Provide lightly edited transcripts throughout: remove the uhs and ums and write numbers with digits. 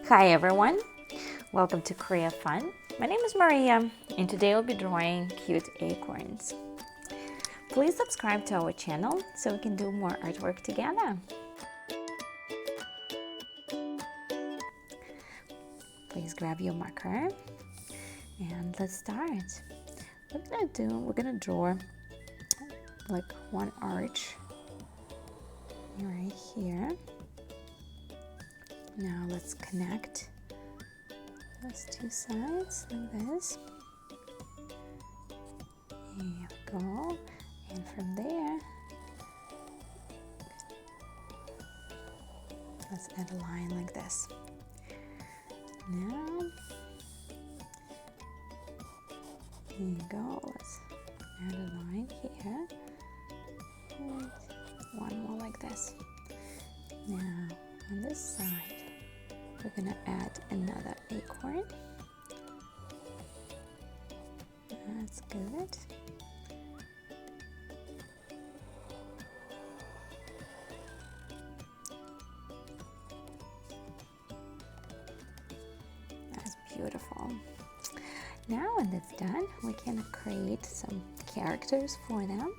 Hi everyone, welcome to Creofun. My name is Maria and today I'll be drawing cute acorns. Please subscribe to our channel so we can do more artwork together. Please grab your marker and let's start. We're gonna draw like one arch right here. Now let's connect those two sides like this. Here we go. And from there, let's add a line like this. Now, here you go. Let's add a line here. And one more like this. Now, on this side, we're going to add another acorn. That's good. That's beautiful. Now when that's done, we can create some characters for them.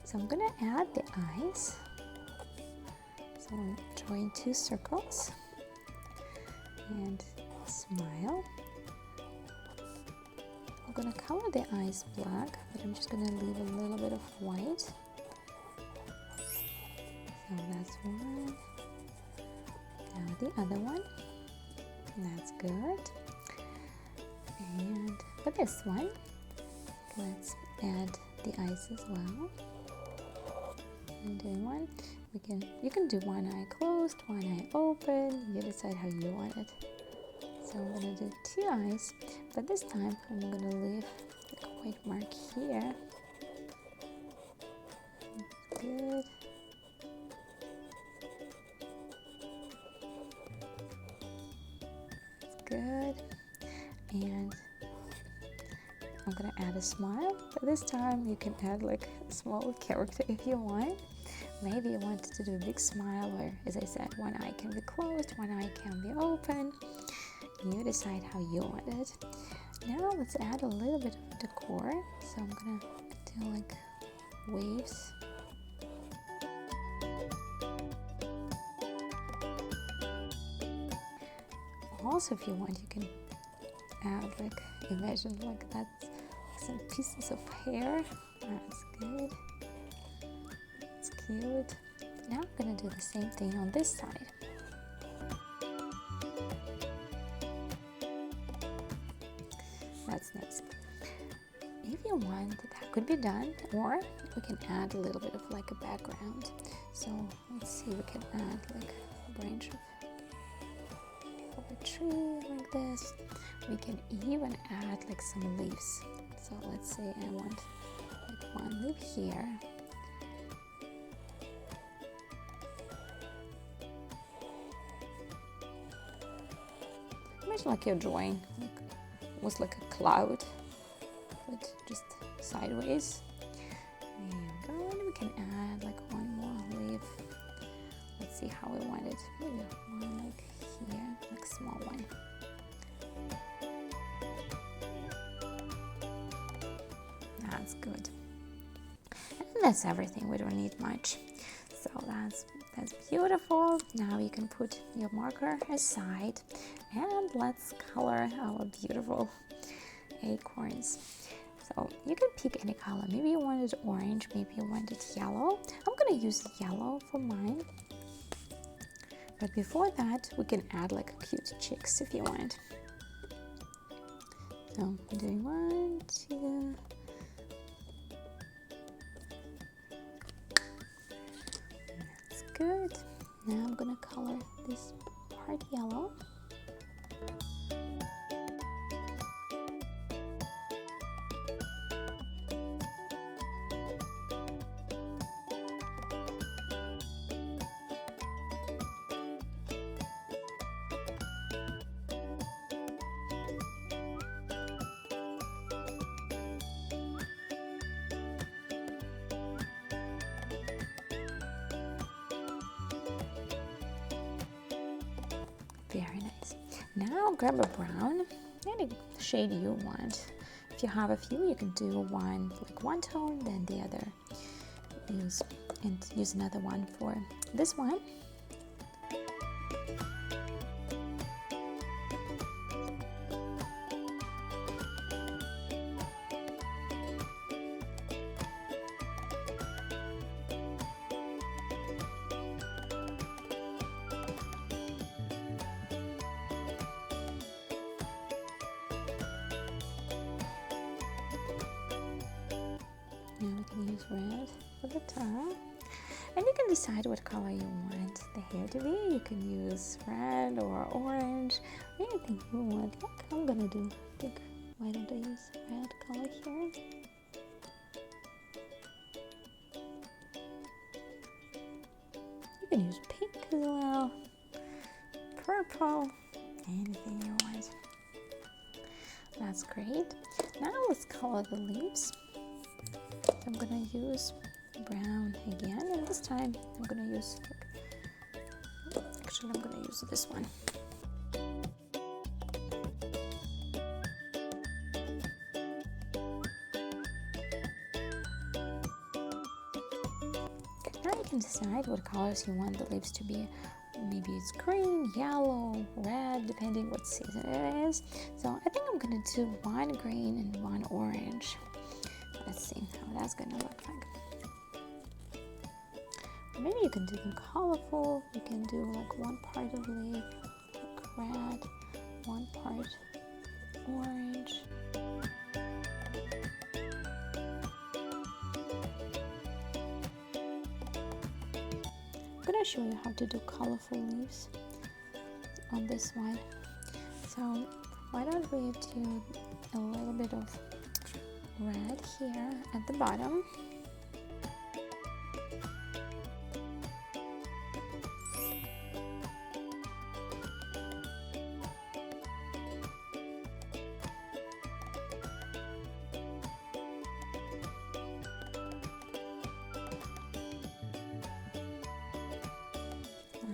So I'm going to add the eyes. So I'm drawing two circles and smile. I'm going to color the eyes black, but I'm just going to leave a little bit of white. So that's one. Now the other one. That's good. And for this one, let's add the eyes as well. And doing one. You can do one eye closed, one eye open. You decide how you want it. So I'm going to do two eyes, but this time I'm going to leave a white mark here. Good. That's good. And I'm going to add a smile, but this time you can add like a small character if you want. Maybe you want to do a big smile, or as I said, one eye can be closed, one eye can be open. You decide how you want it. Now let's add a little bit of decor. So I'm gonna do like waves. Also, if you want, you can add like, imagine like that's some pieces of hair. That's good. It's cute. Now I'm gonna do the same thing on this side. That's nice. If you want, that could be done, or we can add a little bit of like a background. So let's see, we can add like a branch of a tree like this. We can even add like some leaves. So let's say I want like one leaf here. Imagine like you're drawing was like a cloud, but just sideways. There you go. And we can add like one more leaf. Let's see how we want it. Maybe one like here, like a small one. That's good. And that's everything. We don't need much. So that's beautiful. Now you can put your marker aside and let's color our beautiful acorns. So you can pick any color. Maybe you want it orange, maybe you want it yellow. I'm gonna use yellow for mine. But before that, we can add like cute chicks if you want. So I'm doing 1, 2. Good. Now I'm gonna color this part yellow. Very nice. Now grab a brown, any shade you want. If you have a few, you can do one like one tone, then the other. Use another one for this one. Now we can use red for the top. And you can decide what color you want the hair to be. You can use red or orange, anything you want. Like I'm gonna do, I think, why don't I use red color here? You can use pink as well, purple, anything you want. That's great. Now let's color the leaves. So I'm gonna use brown again, and this time I'm gonna use, actually I'm gonna use this one. Now you can decide what colors you want the leaves to be. Maybe it's green, yellow, red, depending what season it is. So I think I'm gonna do one green and one orange. Let's see how that's gonna look like. Maybe you can do them colorful. You can do like one part of leaf like red, one part orange. I'm gonna show you how to do colorful leaves on this one. So why don't we do a little bit of red here at the bottom.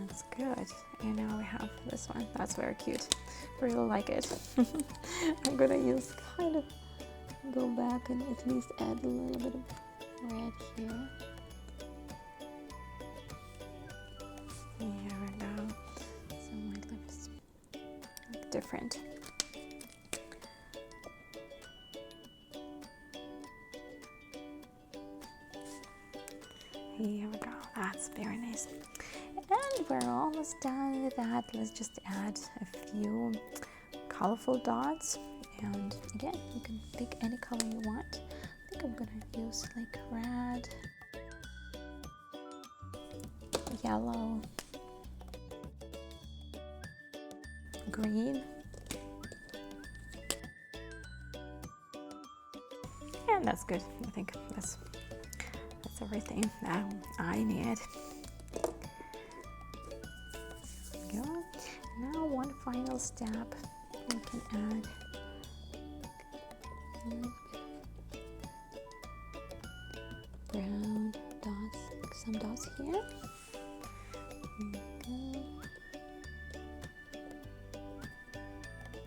That's good. And now we have this one. That's very cute. Really like it. I'm gonna use kind of go back and at least add a little bit of red here. Here we go. So my lips look different. Here we go. That's very nice. And we're almost done with that. Let's just add a few colorful dots. And again, you can pick any color you want. I think I'm gonna use like red, yellow, green, and that's good. I think that's everything that I need. There we go. Now one final step, we can add brown dots, some dots here.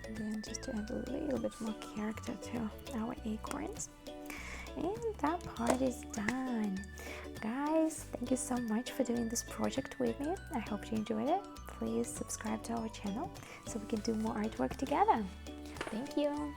Again, just to add a little bit more character to our acorns. And that part is done. Guys, thank you so much for doing this project with me. I hope you enjoyed it. Please subscribe to our channel so we can do more artwork together. Thank you.